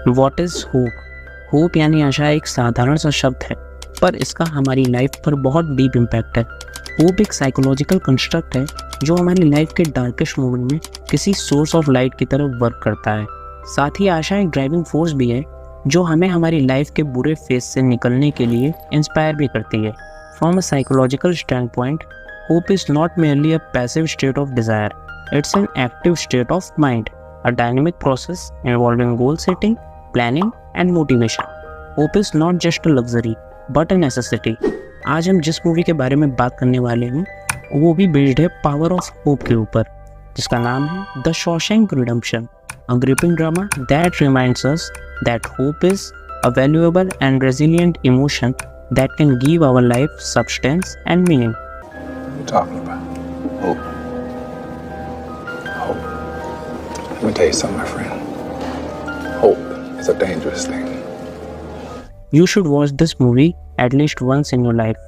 What is hope? Hope यानी आशा एक साधारण सा शब्द है, पर इसका हमारी लाइफ पर बहुत डीप इम्पैक्ट है। होप एक साइकोलॉजिकल कंस्ट्रक्ट है जो हमारी लाइफ के डार्केस्ट मोमेंट में किसी सोर्स ऑफ लाइट की तरफ वर्क करता है। साथ ही आशा एक ड्राइविंग फोर्स भी है जो हमें हमारी लाइफ के बुरे फेज से निकलने के लिए इंस्पायर भी करती है। From a psychological stand point, hope is not merely a passive state of desire, it's an active state of mind, a dynamic process involving goal setting, planning and motivation. Hope is not just a luxury, but a necessity. आज हम जिस movie के बारे में बात करने वाले हैं वो भी बेस्ड है पावर ऑफ होप के ऊपर, जिसका नाम है the Shawshank redemption, a gripping drama that reminds us that hope is a valuable and resilient emotion that can give our life substance and meaning. Talking about hope. Hope. Let me tell you something, my friend. Hope is a dangerous thing. You should watch this movie at least once in your life.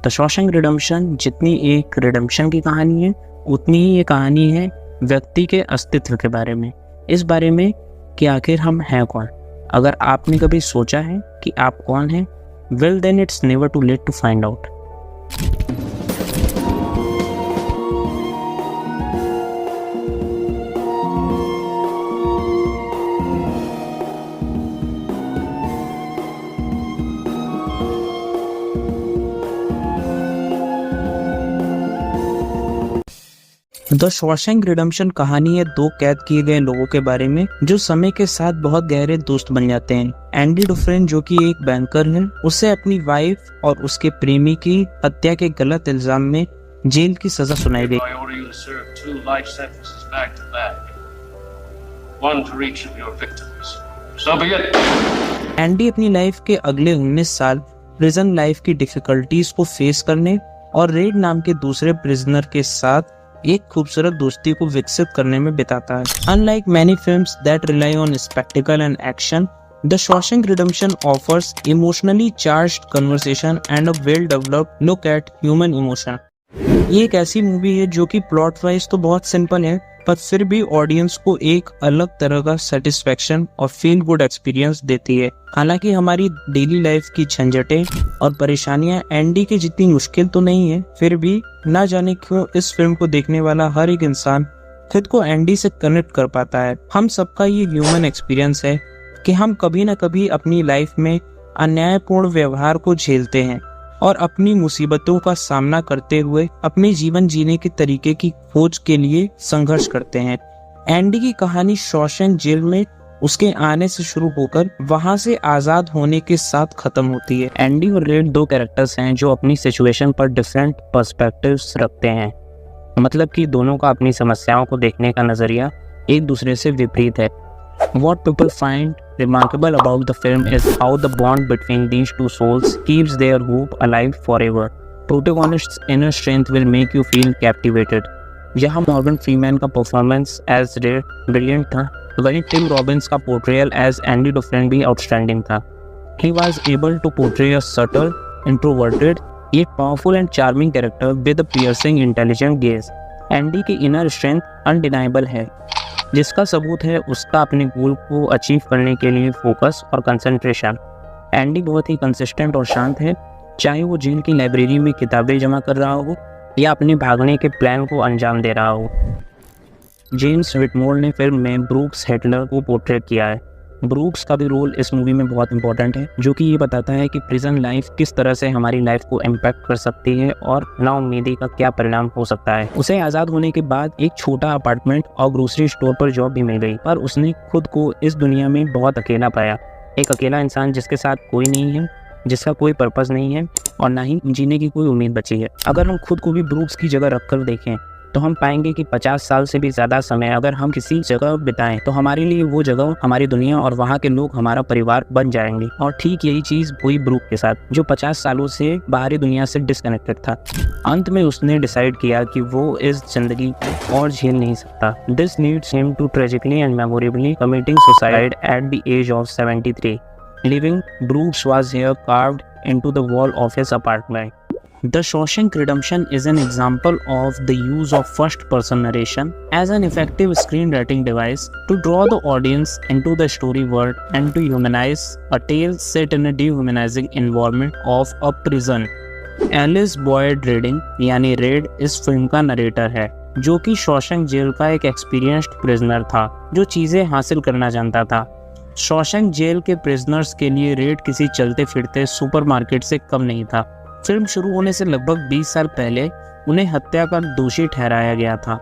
The Shawshank Redemption जितनी एक redemption की कहानी है, उतनी ही ये कहानी है व्यक्ति के अस्तित्व के बारे में, इस बारे में कि आखिर हम हैं कौन। अगर आपने कभी सोचा है कि आप कौन हैं, well then it's never too late to find out. The Shawshank redemption कहानी है दो कैद किए गए लोगों के बारे में जो समय के साथ बहुत गहरे दोस्त बन जाते हैं। एंडी डुफ्रेन जो कि एक बैंकर है, उसे अपनी वाइफ और उसके प्रेमी की हत्या के गलत इल्जाम में जेल की सजा सुनाई गई। एंडी अपनी लाइफ के अगले 19 साल प्रिजन लाइफ की डिफिकल्टीज को फेस करने और रेड नाम के दूसरे प्रिजनर के साथ एक खूबसूरत दोस्ती को विकसित करने में बिताता है। Unlike many films that rely on spectacle and action, The Shawshank Redemption offers emotionally charged conversation and a well-developed look at human emotion. ये एक ऐसी मूवी है जो कि प्लॉट वाइज तो बहुत सिंपल है, पर फिर भी ऑडियंस को एक अलग तरह का सेटिस्फेक्शन और फील गुड एक्सपीरियंस देती है। हालांकि हमारी डेली लाइफ की झंझटें और परेशानियां एंडी की जितनी मुश्किल तो नहीं है, फिर भी ना जाने क्यों इस फिल्म को देखने वाला हर एक इंसान खुद को एंडी से कनेक्ट कर पाता है। हम सबका ये ह्यूमन एक्सपीरियंस है कि हम कभी ना कभी अपनी लाइफ में अन्यायपूर्ण व्यवहार को झेलते हैं और अपनी मुसीबतों का सामना करते हुए अपने जीवन जीने के तरीके की खोज के लिए संघर्ष करते हैं। एंडी की कहानी शॉशैंक जेल में उसके आने से शुरू होकर वहां से आजाद होने के साथ खत्म होती है। एंडी और रेड दो कैरेक्टर्स हैं जो अपनी सिचुएशन पर डिफरेंट पर्सपेक्टिव्स रखते हैं, मतलब कि दोनों का अपनी समस्याओं को देखने का नजरिया एक दूसरे से विपरीत है। What people find remarkable about the film is how the bond between these two souls keeps their hope alive forever. Protagonist's inner strength will make you feel captivated. यहाँ मॉर्गन फ्रीमैन का परफॉर्मेंस एज रेड ब्रिलियंट था, वहीं Tim Robbins का portrayal as Andy डुफ्रेन भी outstanding था। He was able to portray a subtle, introverted, yet powerful and charming character with a piercing, intelligent gaze. Andy की inner strength undeniable है, जिसका सबूत है उसका अपने गोल को अचीव करने के लिए फोकस और कंसंट्रेशन। एंडी बहुत ही कंसिस्टेंट और शांत है, चाहे वो जेल की लाइब्रेरी में किताबें जमा कर रहा हो या अपने भागने के प्लान को अंजाम दे रहा हो। जेम्स विटमोर ने फिल्म में ब्रूक्स हेटलर को पोर्ट्रेट किया है। ब्रूक्स का भी रोल इस मूवी में बहुत इंपॉर्टेंट है, जो कि ये बताता है कि प्रिजन लाइफ किस तरह से हमारी लाइफ को इम्पैक्ट कर सकती है और नाउम्मीदी का क्या परिणाम हो सकता है। उसे आज़ाद होने के बाद एक छोटा अपार्टमेंट और ग्रोसरी स्टोर पर जॉब भी मिल गई, पर उसने खुद को इस दुनिया में बहुत अकेला पाया। एक अकेला इंसान जिसके साथ कोई नहीं है, जिसका कोई पर्पस नहीं है और ना ही जीने की कोई उम्मीद बची है। अगर हम खुद को भी ब्रूक्स की जगह रखकर देखें तो हम पाएंगे कि 50 साल से भी ज़्यादा समय अगर हम किसी जगह बिताएं तो हमारे लिए वो जगह हमारी दुनिया और वहाँ के लोग हमारा परिवार बन जाएंगे। और ठीक यही चीज़ हुई ब्रूक के साथ, जो 50 सालों से बाहरी दुनिया से डिस्कनेक्टेड था। अंत में उसने डिसाइड किया कि वो इस जिंदगी को और झेल नहीं सकता। This leads him to tragically and memorably committing suicide at the age of 73. Leaving Brooks was here carved into the wall of his apartment. The Shawshank Redemption is an example of the use of first-person narration as an effective screenwriting device to draw the audience into the story world and to humanize a tale set in a dehumanizing environment of a prison. Ellis Boyd Redding यानी Red इस film का narrator है, जो कि Shawshank jail का एक experienced prisoner था जो चीज़ें हासिल करना जानता था। शॉशैंक जेल के प्रिजनर्स के लिए रेड किसी चलते फिरते सुपरमार्केट से कम नहीं था। फिल्म शुरू होने से लगभग 20 साल पहले उन्हें हत्या का दोषी ठहराया गया था।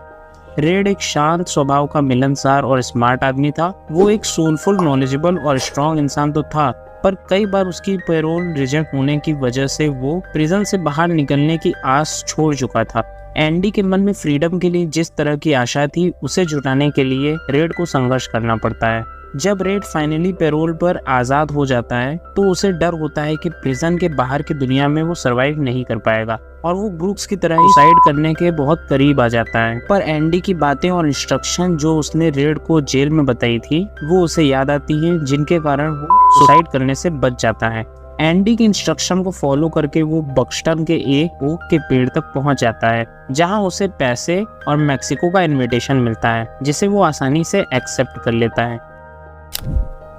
रेड एक शांत स्वभाव का मिलनसार और स्मार्ट आदमी था। वो एक सोलफुल, नॉलेजेबल और स्ट्रॉन्ग इंसान तो था, पर कई बार उसकी पैरोल रिजेक्ट होने की वजह से वो प्रिजन से बाहर निकलने की आस छोड़ चुका था। एंडी के मन में फ्रीडम के लिए जिस तरह की आशा थी, उसे जुटाने के लिए रेड को संघर्ष करना पड़ता है। जब रेड फाइनली पैरोल पर आज़ाद हो जाता है तो उसे डर होता है कि प्रिजन के बाहर की दुनिया में वो सरवाइव नहीं कर पाएगा और वो ब्रूक्स की तरह ही सुसाइड करने के बहुत करीब आ जाता है। पर एंडी की बातें और इंस्ट्रक्शन जो उसने रेड को जेल में बताई थी वो उसे याद आती हैं, जिनके कारण वो सुसाइड करने से बच जाता है। एंडी के इंस्ट्रक्शन को फॉलो करके वो बक्सटन के एक ओक के पेड़ तक पहुंच जाता है, जहां उसे पैसे और मैक्सिको का इनविटेशन मिलता है, जिसे वो आसानी से एक्सेप्ट कर लेता है।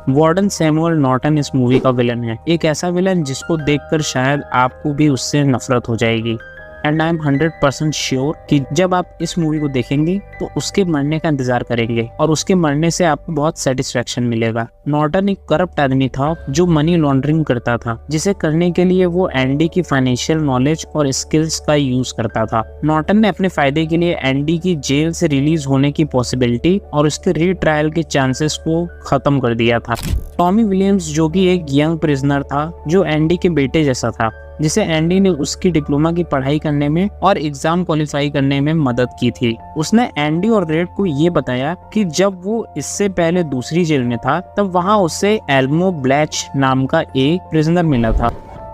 वार्डन सैमुअल नॉर्टन इस मूवी का विलन है, एक ऐसा विलन जिसको देखकर शायद आपको भी उससे नफरत हो जाएगी। एंड आई एम 100% श्योर कि जब आप इस मूवी को देखेंगे तो उसके मरने का इंतजार करेंगे और उसके मरने से आपको बहुत सेटिस्फेक्शन मिलेगा। नॉर्टन एक करप्ट आदमी था जो मनी लॉन्ड्रिंग करता था, जिसे करने के लिए वो एंडी की फाइनेंशियल नॉलेज और स्किल्स का यूज करता था। नॉर्टन ने अपने फायदे के लिए एंडी की जेल से रिलीज होने की पॉसिबिलिटी और उसके रीट्रायल के चांसेस को खत्म कर दिया था। टॉमी विलियम्स, जो कि एक यंग प्रिजनर था जो एंडी के बेटे जैसा था, जिसे एंडी ने उसकी डिप्लोमा की पढ़ाई करने में और एग्जाम क्वालिफाई करने में मदद की थी। उसने एंडी और रेड को ये बताया कि जब वो इससे पहले दूसरी जेल में था तब वहाँ उसे एल्मो ब्लैच नाम का एक प्रिजनर मिला था।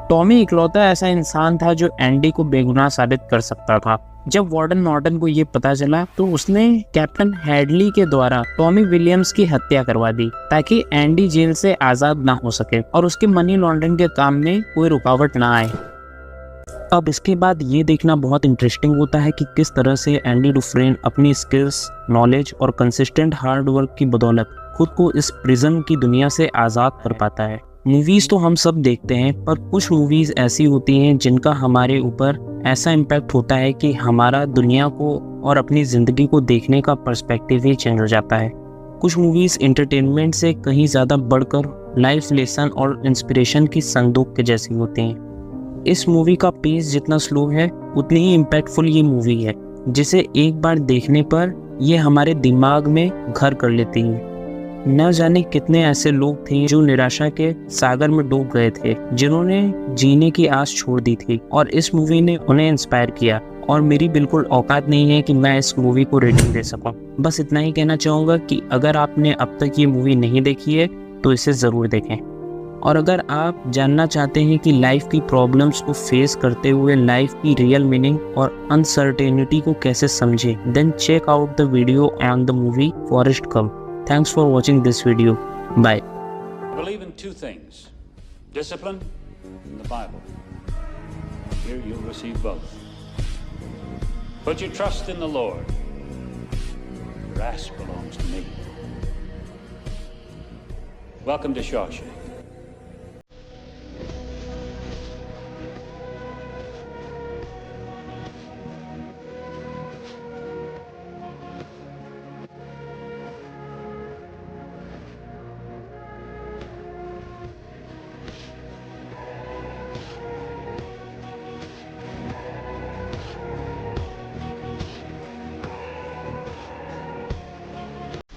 टॉमी इकलौता ऐसा इंसान था जो एंडी को बेगुनाह साबित कर सकता था। जब वार्डन नॉर्टन को ये पता चला तो उसने कैप्टन हेडली के द्वारा टॉमी विलियम्स की हत्या करवा दी ताकि एंडी जेल से आज़ाद ना हो सके और उसके मनी लॉन्ड्रिंग के काम में कोई रुकावट ना आए। अब इसके बाद ये देखना बहुत इंटरेस्टिंग होता है कि किस तरह से एंडी डुफ्रेन अपनी स्किल्स, नॉलेज और कंसिस्टेंट हार्ड वर्क की बदौलत खुद को इस प्रिजन की दुनिया से आज़ाद कर पाता है। मूवीज़ तो हम सब देखते हैं, पर कुछ मूवीज़ ऐसी होती हैं जिनका हमारे ऊपर ऐसा इम्पैक्ट होता है कि हमारा दुनिया को और अपनी ज़िंदगी को देखने का पर्सपेक्टिव ही चेंज हो जाता है। कुछ मूवीज़ एंटरटेनमेंट से कहीं ज़्यादा बढ़कर लाइफ लेसन और इंस्पिरेशन की संदूक के जैसी होती हैं। इस मूवी का पेस जितना स्लो है उतनी ही इम्पैक्टफुल ये मूवी है, जिसे एक बार देखने पर ये हमारे दिमाग में घर कर लेती है। न जाने कितने ऐसे लोग थे जो निराशा के सागर में डूब गए थे, जिन्होंने जीने की आस छोड़ दी थी, और इस मूवी ने उन्हें इंस्पायर किया। और मेरी बिल्कुल औकात नहीं है कि मैं इस मूवी को रेटिंग दे सकूं। बस इतना ही कहना चाहूँगा कि अगर आपने अब तक ये मूवी नहीं देखी है तो इसे ज़रूर देखें। और अगर आप जानना चाहते हैं कि लाइफ की प्रॉब्लम्स को फेस करते हुए लाइफ की रियल मीनिंग और अनसर्टेनिटी को कैसे समझें, then check out the video on the movie Forrest Gump. Thanks for watching this video. Bye. I believe in two things: discipline and the Bible. Here you'll receive both. Put your trust in the Lord. Your ass belongs to me. Welcome to Shawshank.